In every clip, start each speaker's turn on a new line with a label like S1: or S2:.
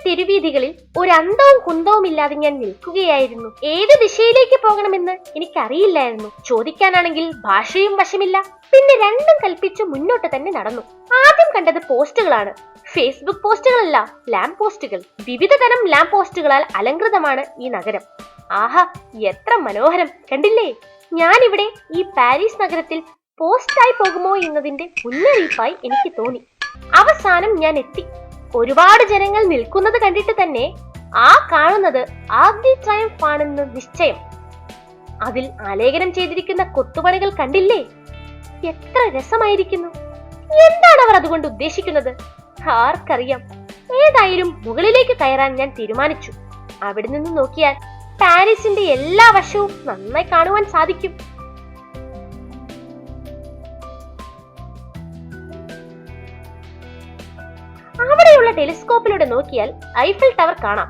S1: തെരുവീഥികളിൽ ഒരു അന്തവും കുന്തവും ഇല്ലാതെ ഞാൻ നിൽക്കുകയായിരുന്നു. ഏത് ദിശയിലേക്ക് പോകണമെന്ന് എനിക്കറിയില്ലായിരുന്നു. ചോദിക്കാനാണെങ്കിൽ ഭാഷയും വശമില്ല. പിന്നെ രണ്ടും കൽപ്പിച്ച് മുന്നോട്ട് തന്നെ നടന്നു. ആദ്യം കണ്ടത് പോസ്റ്റുകളാണ്. ഫേസ്ബുക്ക് പോസ്റ്റുകളല്ല, ലാമ്പ് പോസ്റ്റുകൾ. വിവിധ തരം ലാമ്പ് പോസ്റ്റുകളാൽ അലങ്കൃതമാണ് ഈ നഗരം. ആഹാ, എത്ര മനോഹരം! കണ്ടില്ലേ? ഞാനിവിടെ ഈ പാരീസ് നഗരത്തിൽ പോസ്റ്റായി പോകുമോ എന്നതിന്റെ മുന്നറിയിപ്പായി എനിക്ക് തോന്നി. അവസാനം ഞാൻ എത്തി. ഒരുപാട് ജനങ്ങൾ നിൽക്കുന്നത് കണ്ടിട്ട് തന്നെ ആ കാണുന്നത് ആർക് ദി ട്രയംഫ് ആണെന്ന് നിശ്ചയം. അതിൽ ആലേഖനം ചെയ്തിരിക്കുന്ന കൊത്തുപണികൾ കണ്ടില്ലേ? എത്ര രസമായിരിക്കുന്നു! എന്താണ് അവർ അതുകൊണ്ട് ഉദ്ദേശിക്കുന്നത്? ആർക്കറിയാം. ഏതായാലും മുകളിലേക്ക് കയറാൻ ഞാൻ തീരുമാനിച്ചു. അവിടെ നിന്ന് നോക്കിയാൽ പാരീസിന്റെ എല്ലാ വശവും നന്നായി കാണുവാൻ സാധിക്കും. അവിടെയുള്ള ടെലിസ്കോപ്പിലൂടെ നോക്കിയാൽ ഐഫൽ ടവർ കാണാം.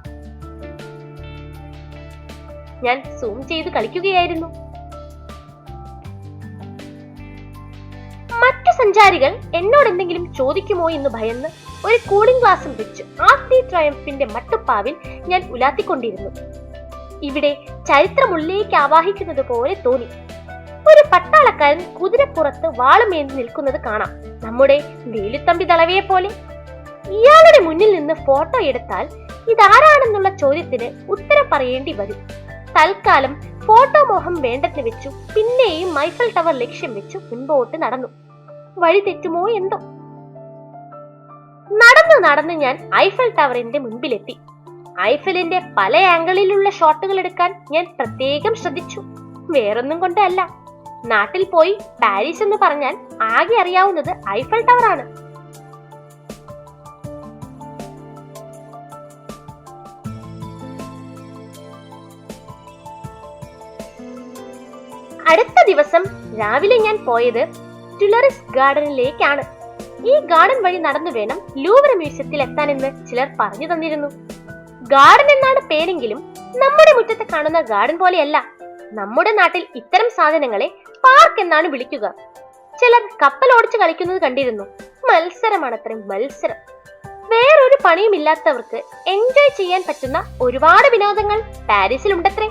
S1: ഞാൻ സൂം ചെയ്ത് കളിക്കുകയായിരുന്നു. മറ്റു സഞ്ചാരികൾ എന്നോട് എന്തെങ്കിലും ചോദിക്കുമോ എന്ന് ഭയന്ന് ഒരു കൂളിംഗ് ഗ്ലാസും വെച്ച് ആർക് ദി ട്രയംഫിന്റെ മട്ടുപ്പാവിൽ ഞാൻ ഉലാത്തിക്കൊണ്ടിരുന്നു. ഇവിടെ ചരിത്രമുള്ളിലേക്ക് ആവാഹിക്കുന്നത് പോലെ തോന്നി. ഒരു പട്ടാളക്കാരൻ കുതിരപ്പുറത്ത് വാളുമേന്തി നിൽക്കുന്നത് കാണാം. നമ്മുടെ വേലുത്തമ്പി ദളവയെ പോലെ. ഇയാളുടെ മുന്നിൽ നിന്ന് ഫോട്ടോ എടുത്താൽ ഇതാരാണെന്നുള്ള ചോദ്യത്തിന് ഉത്തരം പറയേണ്ടി വരും. തൽക്കാലം ഫോട്ടോ മോഹം വേണ്ടെന്ന് വെച്ചു പിന്നെയും ഐഫൽ ടവർ ലക്ഷ്യം വെച്ചു മുൻപോട്ട് നടന്നു. വഴി തെറ്റുമോ എന്തോ. നടന്ന് ഞാൻ ഐഫൽ ടവറിന്റെ മുൻപിലെത്തി. ഐഫലിന്റെ പല ആംഗിളിലുള്ള ഷോട്ടുകൾ എടുക്കാൻ ഞാൻ പ്രത്യേകം ശ്രദ്ധിച്ചു. വേറൊന്നും കൊണ്ടല്ല. നാട്ടിൽ പോയി പാരീസ് എന്ന് പറഞ്ഞാൽ ആകെ അറിയാവുന്നത് ഐഫൽ ടവർ ആണ്. അടുത്ത ദിവസം രാവിലെ ഞാൻ പോയത് ടുലറിസ് ഗാർഡനിലേക്കാണ്. ഈ ഗാർഡൻ വഴി നടന്നു വേണം ലൂവർ മ്യൂസിയത്തിൽ എത്താനെന്ന് ചിലർ പറഞ്ഞു തന്നിരുന്നു. ഗാർഡൻ എന്നാണ് പേരെങ്കിലും നമ്മുടെ മുറ്റത്ത് കാണുന്ന ഗാർഡൻ പോലെയല്ല. നമ്മുടെ നാട്ടിൽ ഇത്തരം സാധനങ്ങളെ പാർക്ക് എന്നാണ് വിളിക്കുക. ചിലർ കപ്പൽ ഓടിച്ച് കളിക്കുന്നത് കണ്ടിരുന്നു. മത്സരമാണത്രയും മത്സരം. വേറൊരു പണിയുമില്ലാത്തവർക്ക് എൻജോയ് ചെയ്യാൻ പറ്റുന്ന ഒരുപാട് വിനോദങ്ങൾ പാരീസിലുണ്ടത്രേ.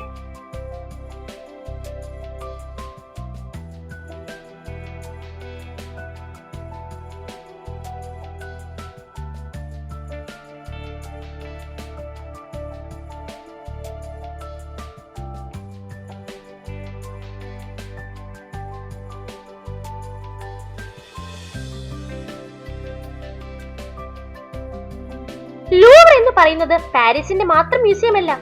S1: ലൂവർ എന്ന് പറയുന്നത് പാരീസിന്റെ മാത്രം മ്യൂസിയം അല്ല.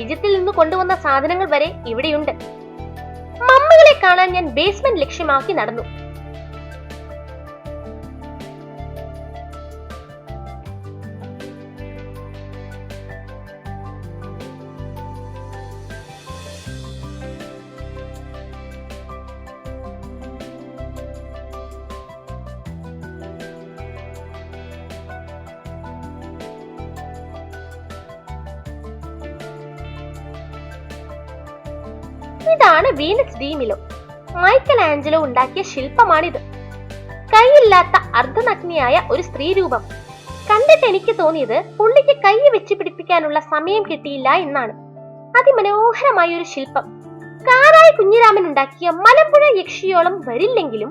S1: ഈജിപ്തിൽ നിന്ന് കൊണ്ടുവന്ന സാധനങ്ങൾ വരെ ഇവിടെയുണ്ട്. മമ്മികളെ കാണാൻ ഞാൻ ബേസ്മെന്റ് ലക്ഷ്യമാക്കി നടന്നു. ഇതാണ് Venus de Milo. Michelangelo ഉണ്ടാക്കിയ ശില്പമാണിത്. കൈയില്ലാത്ത അർദ്ധനഗ്നിയായ ഒരു സ്ത്രീ രൂപം. കണ്ടിട്ട് എനിക്ക് തോന്നിയത് പുള്ളിക്ക് കൈ വെച്ച് പിടിപ്പിക്കാനുള്ള സമയം കിട്ടിയില്ല എന്നാണ്. അതിമനോഹരമായ ഒരു ശില്പം. കാനായി കുഞ്ഞിരാമൻ ഉണ്ടാക്കിയ മലമ്പുഴ യക്ഷിയോളം വരില്ലെങ്കിലും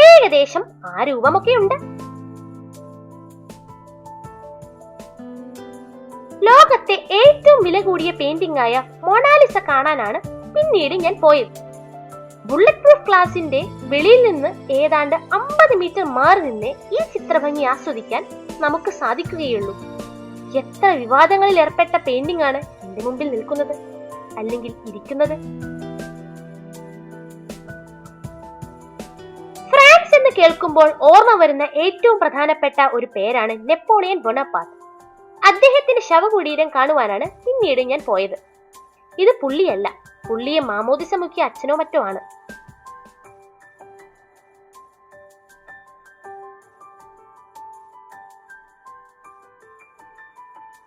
S1: ഏകദേശം ആ രൂപമൊക്കെ ഉണ്ട്. ലോകത്തെ ഏറ്റവും വില കൂടിയ പെയിന്റിംഗ് ആയ മൊണാലിസ കാണാനാണ് പിന്നീട് ഞാൻ പോയത്. ബുള്ളറ്റ് പ്രൂഫ് ഗ്ലാസിന്റെ വെളിയിൽ നിന്ന് ഏതാണ്ട് 50 മീറ്റർ മാറി നിന്ന് ഈ ചിത്രഭംഗി ആസ്വദിക്കാൻ നമുക്ക് സാധിക്കുകയുള്ളൂ. എത്ര വിവാദങ്ങളിൽ ഏർപ്പെട്ട പെയിന്റിംഗ് ആണ് എന്റെ മുമ്പിൽ നിൽക്കുന്നത്, അല്ലെങ്കിൽ ഇരിക്കുന്നത്. ഫ്രാൻസ് എന്ന് കേൾക്കുമ്പോൾ ഓർമ്മ വരുന്ന ഏറ്റവും പ്രധാനപ്പെട്ട ഒരു പേരാണ് നെപ്പോളിയൻ ബൊണപ്പാർട്ട്. അദ്ദേഹത്തിന്റെ ശവകുടീരം കാണുവാനാണ് പിന്നീട് ഞാൻ പോയത്. ഇത് പുള്ളിയല്ല, പുള്ളിയെ മാമോദിസ മുക്കിയ അച്ഛനോ മറ്റോ ആണ്.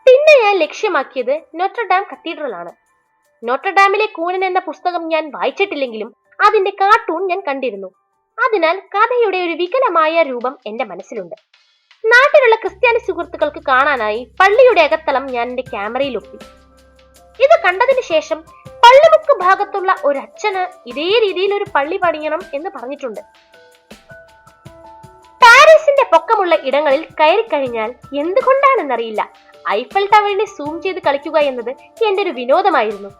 S1: പിന്നെ ഞാൻ ലക്ഷ്യമാക്കിയത് നോട്ടർഡാം കത്തീഡ്രൽ ആണ്. നോട്ടർഡാമിലെ കൂനൻ എന്ന പുസ്തകം ഞാൻ വായിച്ചിട്ടില്ലെങ്കിലും അതിന്റെ കാർട്ടൂൺ ഞാൻ കണ്ടിരുന്നു. അതിനാൽ കഥയുടെ ഒരു വികലമായ രൂപം എന്റെ മനസ്സിലുണ്ട്. നാട്ടിലുള്ള ക്രിസ്ത്യാനി സുഹൃത്തുക്കൾക്ക് കാണാനായി പള്ളിയുടെ അകത്തളം ഞാൻ എന്റെ ക്യാമറയിൽ ഒപ്പി. ഇത് കണ്ടതിന് ശേഷം പള്ളിമുക്ക് ഭാഗത്തുള്ള ഒരു അച്ഛന് ഇതേ രീതിയിൽ ഒരു പള്ളി പണിയണം എന്ന് പറഞ്ഞിട്ടുണ്ട്. പാരീസിന്റെ പൊക്കമുള്ള ഇടങ്ങളിൽ കയറി കഴിഞ്ഞാൽ എന്തുകൊണ്ടാണെന്നറിയില്ല ഐഫൽ ടവറിനെ സൂം ചെയ്ത് കളിക്കുക എന്നത് എന്റെ ഒരു വിനോദമായിരുന്നു.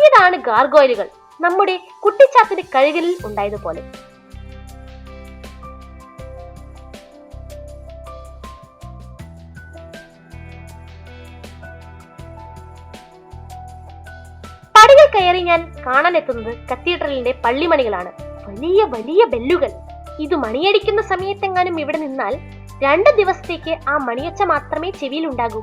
S1: ഇതാണ് ഗാർഗോയിലുകൾ, നമ്മുടെ കുട്ടിച്ചാത്തിന്റെ കഴുകലിൽ ഉണ്ടായതുപോലെ. പടികൾ കയറി ഞാൻ കാണാനെത്തുന്നത് കത്തീഡ്രലിന്റെ പള്ളിമണികളാണ്. വലിയ വലിയ ബെല്ലുകൾ. ഇത് മണിയടിക്കുന്ന സമയത്തെങ്ങാനും ഇവിടെ നിന്നാൽ 2 ദിവസത്തേക്ക് ആ മണിയൊച്ച മാത്രമേ ചെവിയിൽ ഉണ്ടാകൂ.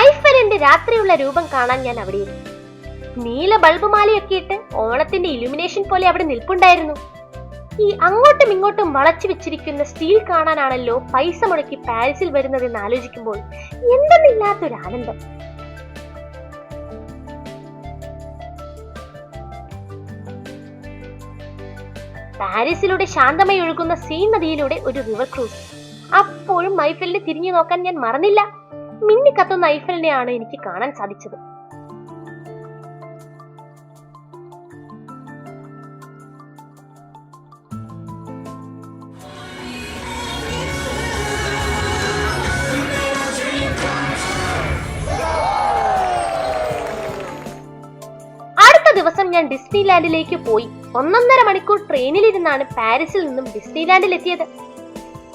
S1: ഐഫലിന്റെ രാത്രിയുള്ള രൂപം കാണാൻ ഞാൻ അവിടെയിരുന്നു. നീല ബൾബ് മാലയൊക്കെ ഇട്ട് ഓണത്തിന്റെ ഇലുമിനേഷൻ പോലെ അവിടെ നിൽപ്പുണ്ടായിരുന്നു. ഈ അങ്ങോട്ടും ഇങ്ങോട്ടും വളച്ചു വെച്ചിരിക്കുന്ന സ്റ്റീൽ കാണാനാണല്ലോ പൈസ മുടക്കി പാരീസിൽ വരുന്നതെന്ന് ആലോചിക്കുമ്പോൾ എന്തെന്നില്ലാത്തൊരു ആനന്ദം. പാരീസിലൂടെ ശാന്തമായി ഒഴുകുന്ന സീൻ നദിയിലൂടെ ഒരു റിവർ ക്രൂസ്. അപ്പോഴും ഐഫലിനെ തിരിഞ്ഞു നോക്കാൻ ഞാൻ മറന്നില്ല. മിന്നിക്കത്തുന്ന ഐഫലിനെയാണ് എനിക്ക് കാണാൻ സാധിച്ചത്. അടുത്ത ദിവസം ഞാൻ ഡിസ്നിലാൻഡിലേക്ക് പോയി. 1.5 മണിക്കൂർ ട്രെയിനിലിരുന്നാണ് പാരീസിൽ നിന്നും ഡിസ്നിലാൻഡിൽ എത്തിയത്.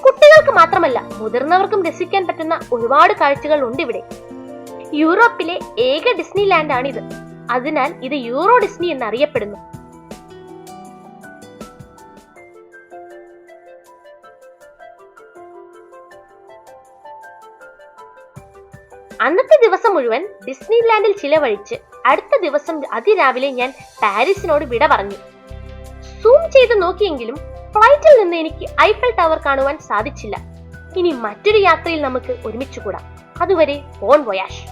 S1: കുട്ടികൾക്ക് മാത്രമല്ല മുതിർന്നവർക്കും രസിക്കാൻ പറ്റുന്ന ഒരുപാട് കാഴ്ചകൾ ഉണ്ട് ഇവിടെ. യൂറോപ്പിലെ ഏക ഡിസ്നിലാൻഡ് ആണിത്. അതിനാൽ ഇത് യൂറോ ഡിസ്നി എന്നറിയപ്പെടുന്നു. അന്നത്തെ ദിവസം മുഴുവൻ ഡിസ്നിലാൻഡിൽ ചിലവഴിച്ച് അടുത്ത ദിവസം അതിരാവിലെ ഞാൻ പാരീസിനോട് വിട പറഞ്ഞു. സൂം ചെയ്ത് നോക്കിയെങ്കിലും ഫ്ലൈറ്റിൽ നിന്ന് എനിക്ക് ഐഫൽ ടവർ കാണുവാൻ സാധിച്ചില്ല. ഇനി മറ്റൊരു യാത്രയിൽ നമുക്ക് ഒരുമിച്ച് കൂടാം. അതുവരെ bone വോയാഷ്.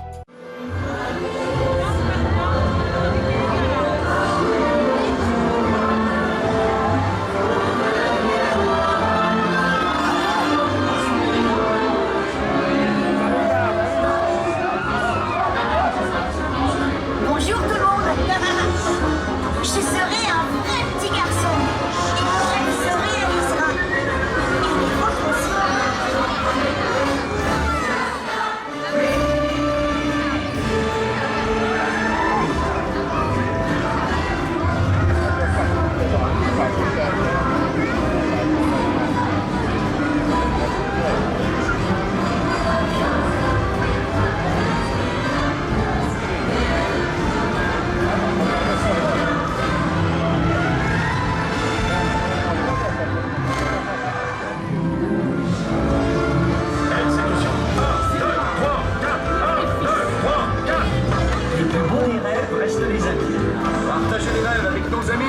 S2: Partagez les rêves avec nos amis.